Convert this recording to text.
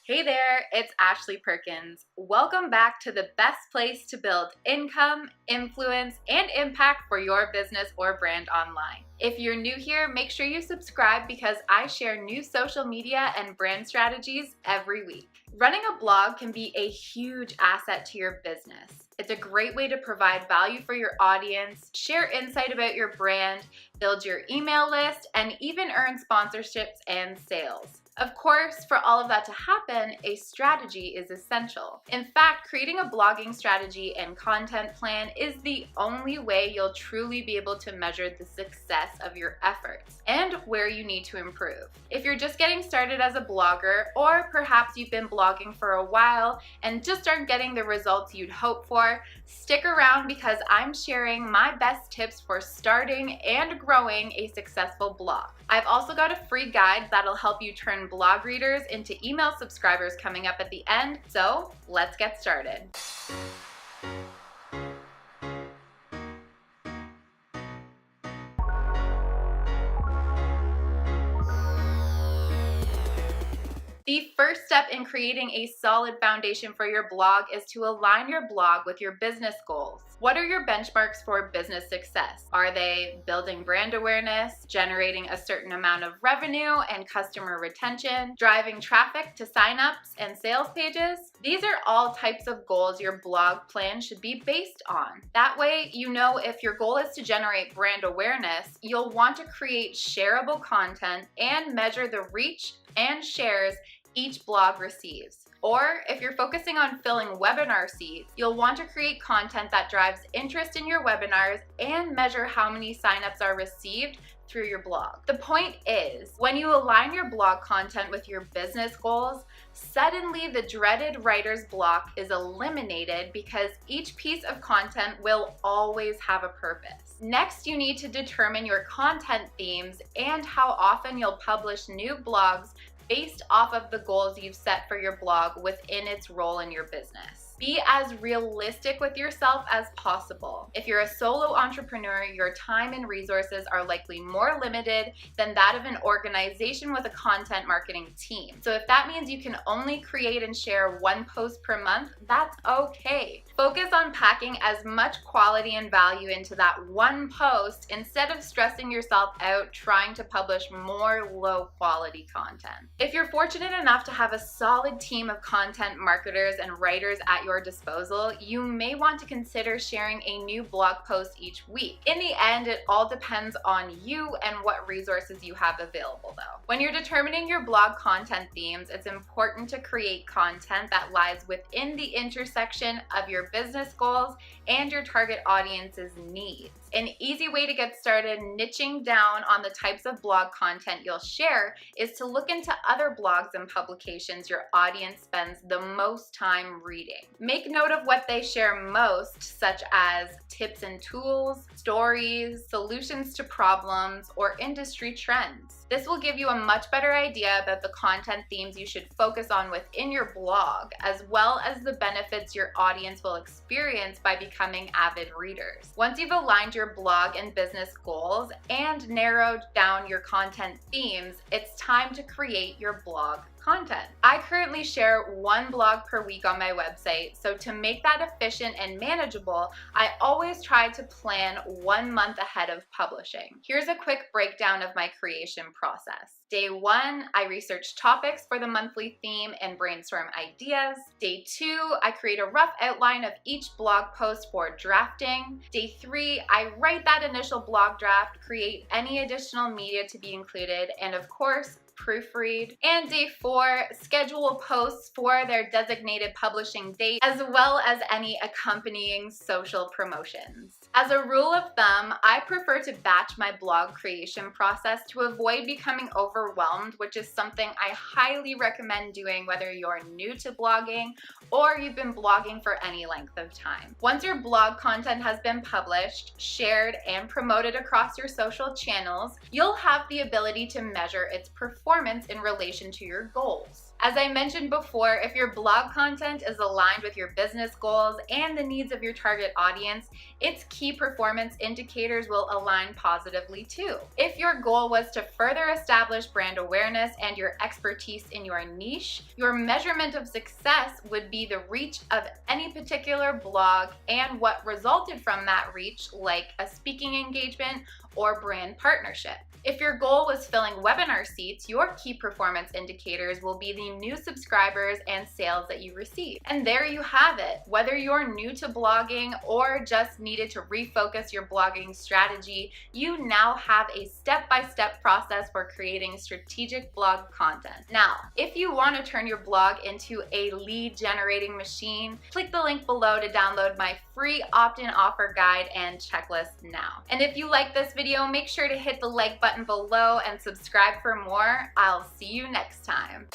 Hey there, it's Ashley Perkins. Welcome back to the best place to build income, influence, and impact for your business or brand online. If you're new here, make sure you subscribe because I share new social media and brand strategies every week. Running a blog can be a huge asset to your business. It's a great way to provide value for your audience, share insight about your brand, build your email list, and even earn sponsorships and sales. Of course, for all of that to happen, a strategy is essential. In fact, creating a blogging strategy and content plan is the only way you'll truly be able to measure the success of your efforts and where you need to improve. If you're just getting started as a blogger, or perhaps you've been blogging for a while and just aren't getting the results you'd hope for, stick around because I'm sharing my best tips for starting and growing a successful blog. I've also got a free guide that'll help you turn blog readers into email subscribers coming up at the end, so let's get started. The first step in creating a solid foundation for your blog is to align your blog with your business goals. What are your benchmarks for business success? Are they building brand awareness, generating a certain amount of revenue and customer retention, driving traffic to signups and sales pages? These are all types of goals your blog plan should be based on. That way, you know if your goal is to generate brand awareness, you'll want to create shareable content and measure the reach and shares each blog receives. Or if you're focusing on filling webinar seats, you'll want to create content that drives interest in your webinars and measure how many signups are received through your blog. The point is, when you align your blog content with your business goals, suddenly the dreaded writer's block is eliminated because each piece of content will always have a purpose. Next, you need to determine your content themes and how often you'll publish new blogs based off of the goals you've set for your blog within its role in your business. Be as realistic with yourself as possible. If you're a solo entrepreneur, your time and resources are likely more limited than that of an organization with a content marketing team. So if that means you can only create and share one post per month, that's okay. Focus on packing as much quality and value into that one post instead of stressing yourself out trying to publish more low quality content. If you're fortunate enough to have a solid team of content marketers and writers at your disposal, you may want to consider sharing a new blog post each week. In the end, it all depends on you and what resources you have available though. When you're determining your blog content themes, it's important to create content that lies within the intersection of your business goals and your target audience's needs. An easy way to get started niching down on the types of blog content you'll share is to look into other blogs and publications your audience spends the most time reading. Make note of what they share most, such as tips and tools, stories, solutions to problems, or industry trends. This will give you a much better idea about the content themes you should focus on within your blog, as well as the benefits your audience will experience by becoming avid readers. Once you've aligned your blog and business goals and narrowed down your content themes, it's time to create your blog content. I currently share one blog per week on my website, so to make that efficient and manageable, I always try to plan 1 month ahead of publishing. Here's a quick breakdown of my creation process. Day 1, I research topics for the monthly theme and brainstorm ideas. Day 2, I create a rough outline of each blog post for drafting. Day 3, I write that initial blog draft, create any additional media to be included, and of course, proofread. And day 4, schedule posts for their designated publishing date, as well as any accompanying social promotions. As a rule of thumb, I prefer to batch my blog creation process to avoid becoming overwhelmed, which is something I highly recommend doing whether you're new to blogging or you've been blogging for any length of time. Once your blog content has been published, shared, and promoted across your social channels, you'll have the ability to measure its performance in relation to your goals. As I mentioned before, if your blog content is aligned with your business goals and the needs of your target audience, its key performance indicators will align positively too. If your goal was to further establish brand awareness and your expertise in your niche, your measurement of success would be the reach of any particular blog and what resulted from that reach, like a speaking engagement or brand partnership. If your goal was filling webinar seats, your key performance indicators will be the new subscribers and sales that you receive. And there you have it. Whether you're new to blogging or just needed to refocus your blogging strategy, you now have a step-by-step process for creating strategic blog content. Now, if you want to turn your blog into a lead generating machine, click the link below to download my free opt-in offer guide and checklist now. And if you like this video, make sure to hit the like button below and subscribe for more. I'll see you next time.